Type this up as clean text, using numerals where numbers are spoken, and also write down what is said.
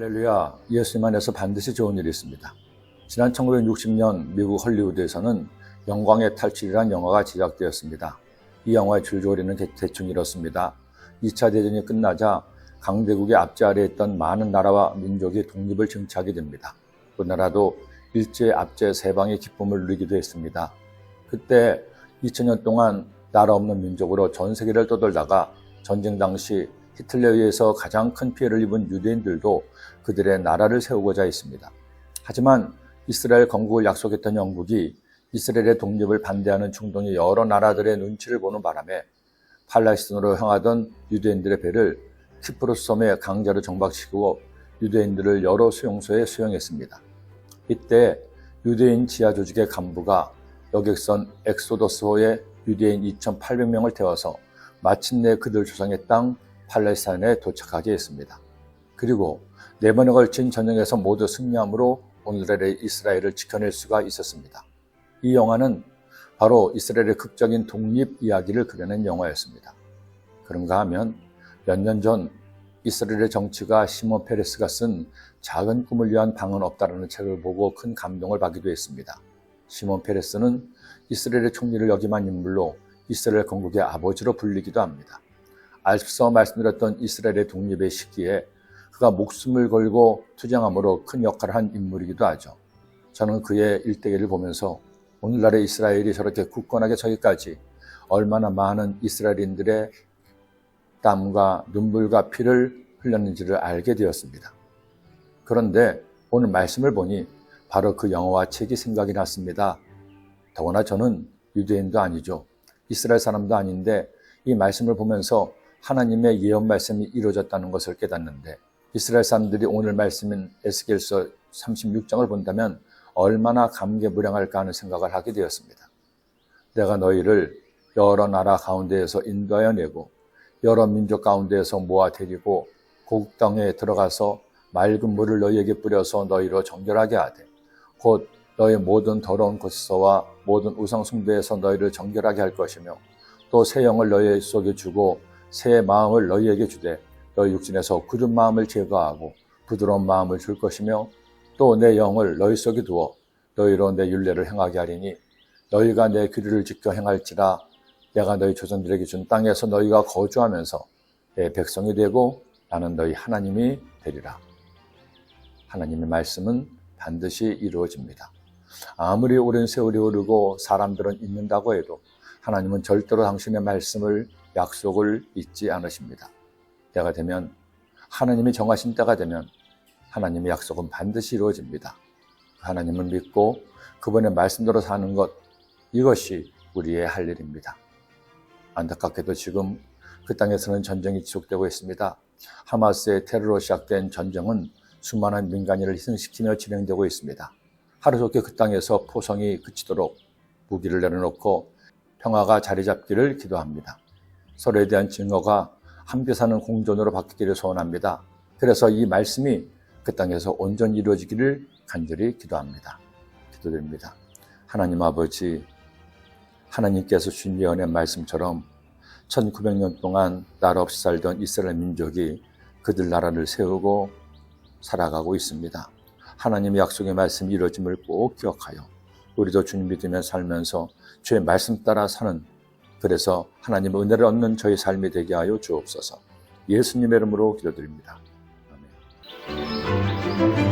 할렐루야, 예수님 안에서 반드시 좋은 일이 있습니다. 지난 1960년 미국 헐리우드에서는 영광의 탈출이라는 영화가 제작되었습니다. 이 영화의 줄거리는 대충 이렇습니다. 2차 대전이 끝나자 강대국의 압제 아래에 있던 많은 나라와 민족이 독립을 쟁취하게 됩니다. 그 나라도 일제의 압제 세방의 기쁨을 누리기도 했습니다. 그때 2000년 동안 나라 없는 민족으로 전 세계를 떠돌다가 전쟁 당시 히틀러에 의해서 가장 큰 피해를 입은 유대인들도 그들의 나라를 세우고자 했습니다. 하지만 이스라엘 건국을 약속했던 영국이 이스라엘의 독립을 반대하는 충동이 여러 나라들의 눈치를 보는 바람에 팔레스타인으로 향하던 유대인들의 배를 키프로스 섬에 강제로 정박시키고 유대인들을 여러 수용소에 수용했습니다. 이때 유대인 지하 조직의 간부가 여객선 엑소더스호에 유대인 2,800명을 태워서 마침내 그들 조상의 땅 팔레스타인에 도착하게 했습니다. 그리고 4번에 걸친 전쟁에서 모두 승리함으로 오늘날의 이스라엘을 지켜낼 수가 있었습니다. 이 영화는 바로 이스라엘의 극적인 독립 이야기를 그려낸 영화였습니다. 그런가 하면 몇 년 전 이스라엘의 정치가 시몬 페레스가 쓴 작은 꿈을 위한 방은 없다라는 책을 보고 큰 감동을 받기도 했습니다. 시몬 페레스는 이스라엘의 총리를 역임한 인물로 이스라엘 건국의 아버지로 불리기도 합니다. 앞서 말씀드렸던 이스라엘의 독립의 시기에 그가 목숨을 걸고 투쟁함으로 큰 역할을 한 인물이기도 하죠. 저는 그의 일대기를 보면서 오늘날의 이스라엘이 저렇게 굳건하게 서기까지 얼마나 많은 이스라엘인들의 땀과 눈물과 피를 흘렸는지를 알게 되었습니다. 그런데 오늘 말씀을 보니 바로 그 영화와 책이 생각이 났습니다. 더구나 저는 유대인도 아니죠. 이스라엘 사람도 아닌데 이 말씀을 보면서 하나님의 예언 말씀이 이루어졌다는 것을 깨닫는데 이스라엘 사람들이 오늘 말씀인 에스겔서 36장을 본다면 얼마나 감개무량할까 하는 생각을 하게 되었습니다. 내가 너희를 여러 나라 가운데에서 인도하여 내고 여러 민족 가운데에서 모아 데리고 고국 땅에 들어가서 맑은 물을 너희에게 뿌려서 너희로 정결하게 하되 곧 너희 모든 더러운 곳에서와 모든 우상 숭배에서 너희를 정결하게 할 것이며 또 새 영을 너희 속에 주고 새 마음을 너희에게 주되 너희 육신에서 굳은 마음을 제거하고 부드러운 마음을 줄 것이며 또 내 영을 너희 속에 두어 너희로 내 율례를 행하게 하리니 너희가 내 규례를 지켜 행할지라 내가 너희 조상들에게 준 땅에서 너희가 거주하면서 내 백성이 되고 나는 너희 하나님이 되리라. 하나님의 말씀은 반드시 이루어집니다. 아무리 오랜 세월이 흐르고 사람들은 잊는다고 해도 하나님은 절대로 당신의 말씀을 약속을 잊지 않으십니다. 때가 되면 하나님이 정하신 때가 되면 하나님의 약속은 반드시 이루어집니다. 하나님을 믿고 그분의 말씀대로 사는 것, 이것이 우리의 할 일입니다. 안타깝게도 지금 그 땅에서는 전쟁이 지속되고 있습니다. 하마스의 테러로 시작된 전쟁은 수많은 민간인을 희생시키며 진행되고 있습니다. 하루속히 그 땅에서 포성이 그치도록 무기를 내려놓고 평화가 자리 잡기를 기도합니다. 서로에 대한 증오가 함께 사는 공존으로 바뀌기를 소원합니다. 그래서 이 말씀이 그 땅에서 온전히 이루어지기를 간절히 기도합니다. 기도드립니다. 하나님 아버지, 하나님께서 주신 예언의 말씀처럼 1900년 동안 나라 없이 살던 이스라엘 민족이 그들 나라를 세우고 살아가고 있습니다. 하나님의 약속의 말씀이 이루어짐을 꼭 기억하여 우리도 주님 믿으며 살면서 주의 말씀 따라 사는, 그래서 하나님의 은혜를 얻는 저희 삶이 되게 하여 주옵소서. 예수님의 이름으로 기도드립니다. 아멘.